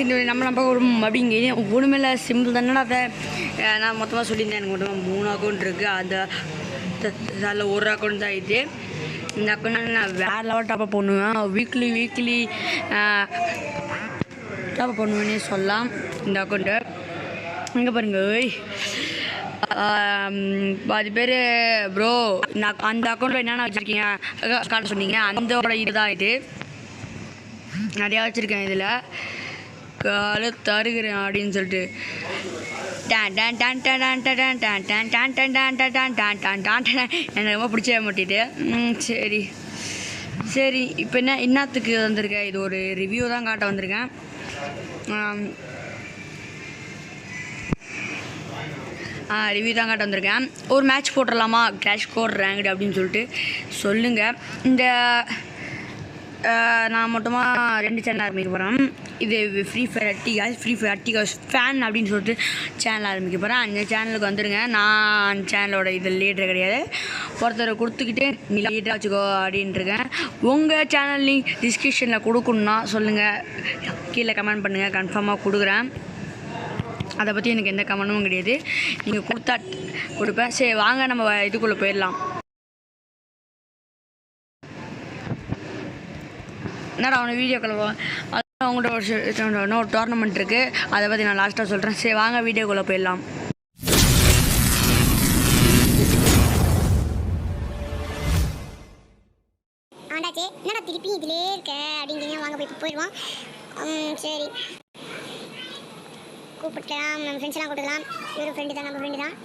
இந்த நம்ம அப்படிங்க ஒன்றுமேல சிம்பிள் தானே. அதை நான் மொத்தமாக சொல்லியிருந்தேன். எனக்கு மொத்தமாக 3 அக்கௌண்ட் இருக்குது. அதில் ஒரு அக்கௌண்ட் தான் இது. இந்த அக்கௌண்ட் நான் வேறு லெவல் டாப்அப் பண்ணுவேன். வீக்லி டாப்அப் பண்ணுவேன்னே சொல்லலாம் இந்த அக்கௌண்ட்டு. இங்கே பாருங்க, பாதி பேர் ப்ரோ நான் அந்த அக்கௌண்ட்டில் என்னென்ன வச்சுருக்கீங்க காட்ட சொன்னீங்க. அந்தோட இது தான் இது. நிறையா வச்சுருக்கேன். இதில் காலை தருகிறேன் அப்படின்னு சொல்லிட்டு எனக்கு ரொம்ப பிடிச்ச மாட்டிட்டு. சரி இப்போ என்னத்துக்கு வந்திருக்கேன்? இது ஒரு ரிவ்யூ தான் காட்ட வந்திருக்கேன். ரிவ்யூ தான் காட்ட வந்திருக்கேன். ஒரு மேட்ச் போட்டுடலாமா கிளாஷ் கோட் ரேங்க்டு அப்படின்னு சொல்லிட்டு சொல்லுங்கள். இந்த நான் மொத்தமாக 2 சேனல் ஆரம்பிக்க போகிறேன். இது ஃப்ரீ ஃபயர் அட்டிகாஸ் ஃபேன் அப்படின்னு சொல்லிட்டு சேனல் ஆரம்பிக்க போகிறேன். அந்த சேனலுக்கு வந்துடுங்க. நான் சேனலோட இது லீடர் கிடையாது. ஒருத்தரை கொடுத்துக்கிட்டு நீ லீடராக வச்சுக்கோ அப்படின்ட்டுருக்கேன். உங்கள் சேனல் லிங்க் டிஸ்கிரிப்ஷனில் கொடுக்கணுன்னா சொல்லுங்கள், கீழே கமெண்ட் பண்ணுங்கள். கன்ஃபார்மாக கொடுக்குறேன். அதை பற்றி எனக்கு எந்த கமெண்ட்டும் கிடையாது. நீங்கள் கொடுத்தா கொடுப்பேன். சரி வாங்க நம்ம இதுக்குள்ளே போயிடலாம். என்னடா அவனை வீடியோ கலவா அதான் அவங்கள்ட்ட ஒரு டோர்னமெண்ட் இருக்குது. அதை பற்றி நான் லாஸ்ட்டாக சொல்கிறேன். சரி வாங்க வீடியோக்குள்ளே போயிடலாம். ஆண்டாச்சே என்னடா திருப்பி இதிலே இருக்க அப்படிங்கிறீங்க. வாங்க போயிடுவோம். சரி கூப்பிட்டுலாம் நம்ம ஃப்ரெண்ட்ஸ்லாம் கூப்பிடலாம். இவரும் ஃப்ரெண்டு தான், நம்ம ஃப்ரெண்டு தான்.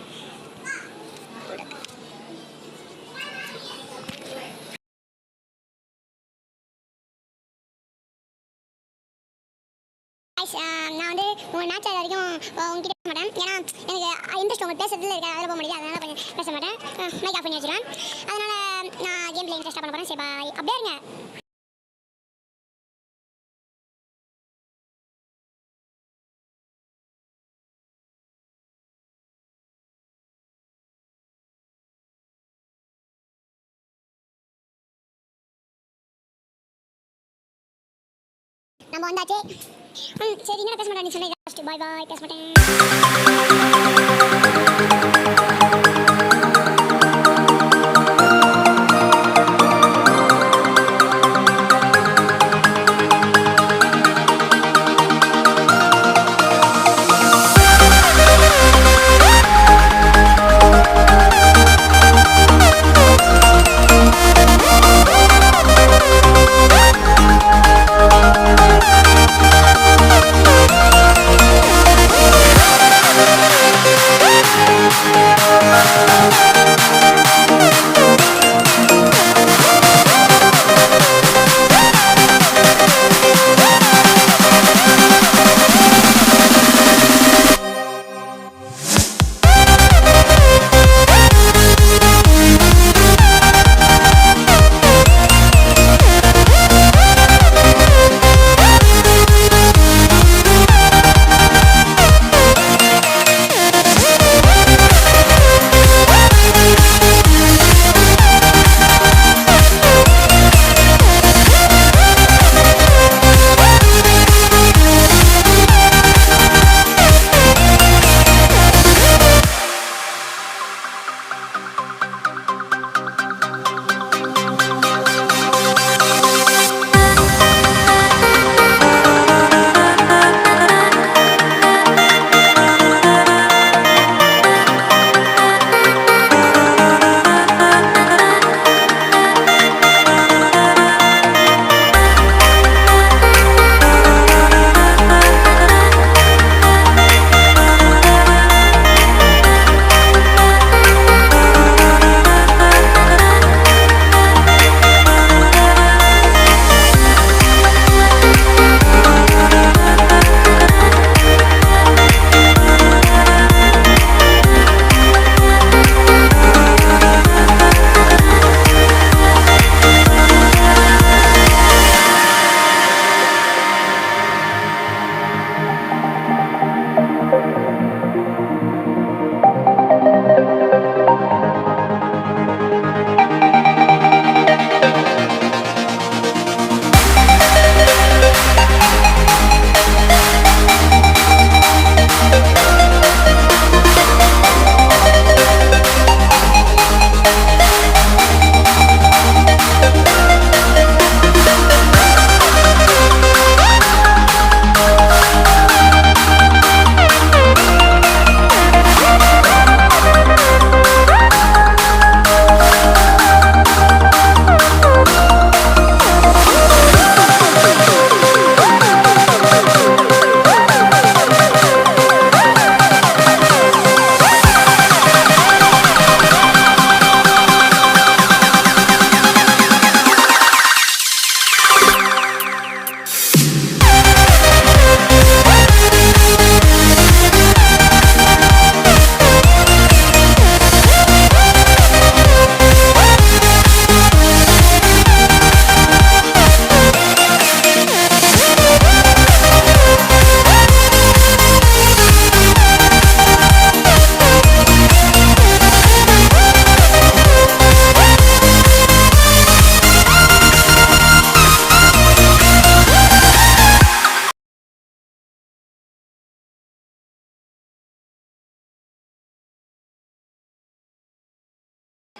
நான் வந்து உங்கள் மேட்ச் அது வரைக்கும் உங்ககிட்ட பேச மாட்டேன். ஏன்னா எனக்கு இன்ட்ரெஸ்ட் உங்களுக்கு பேசுறதுல இருக்க அதில் போக முடியாது. அதனால் கொஞ்சம் பேச மாட்டேன். மைக் ஆஃப் பண்ணி வச்சுருவேன். அதனால் நான் கேமில் இன்ட்ரெஸ்ட்டாக பண்ண போகிறேன். சரி பாய். அப்படியே இருங்க. நம்ம வந்தாச்சே. சரி என்ன பேச மாட்டேன். நீ சொன்ன பாய் பாய். பேச மாட்டேன்.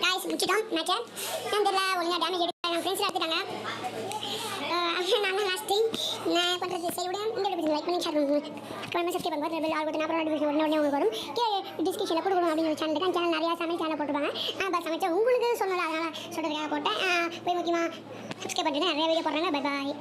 காய்ஸ் முடிச்சிட்டோம் மேட்சை. நான் தெரியல ஒழுங்காக டேமேஜ் எடுக்க என் ஃப்ரெண்ட்ஸில் எடுத்துட்டாங்க. நான் தான் லாஸ்ட் நான் பண்ணுறது சரி விட இந்த வீடியோ லைக் பண்ணி ஷேர் பண்ணுங்க. அப்புறமா சப்ஸ்கிரைப் பண்ணுங்க. பெல் ஆல் பட்டன் அப்புறம் நோட்டிஃபிகேஷன் உடனே உங்களுக்கு வரும். கீழே டிஸ்கிரிப்ஷனில் கொடுக்கணும் அப்படின்னு சேனல் இருக்கு. சேனல் நிறையா சமையல் சேனல் போட்டுருப்பாங்க. நான் பஸ் சமைச்சா உங்களுக்கு சொல்லலை, அதனால் சொல்கிறதுக்காக போட்டேன். போய் முக்கியமாக சப்ஸ்கிரைப் பண்ணிட்டு நிறைய வீடியோ போடுறாங்க. Bye bye.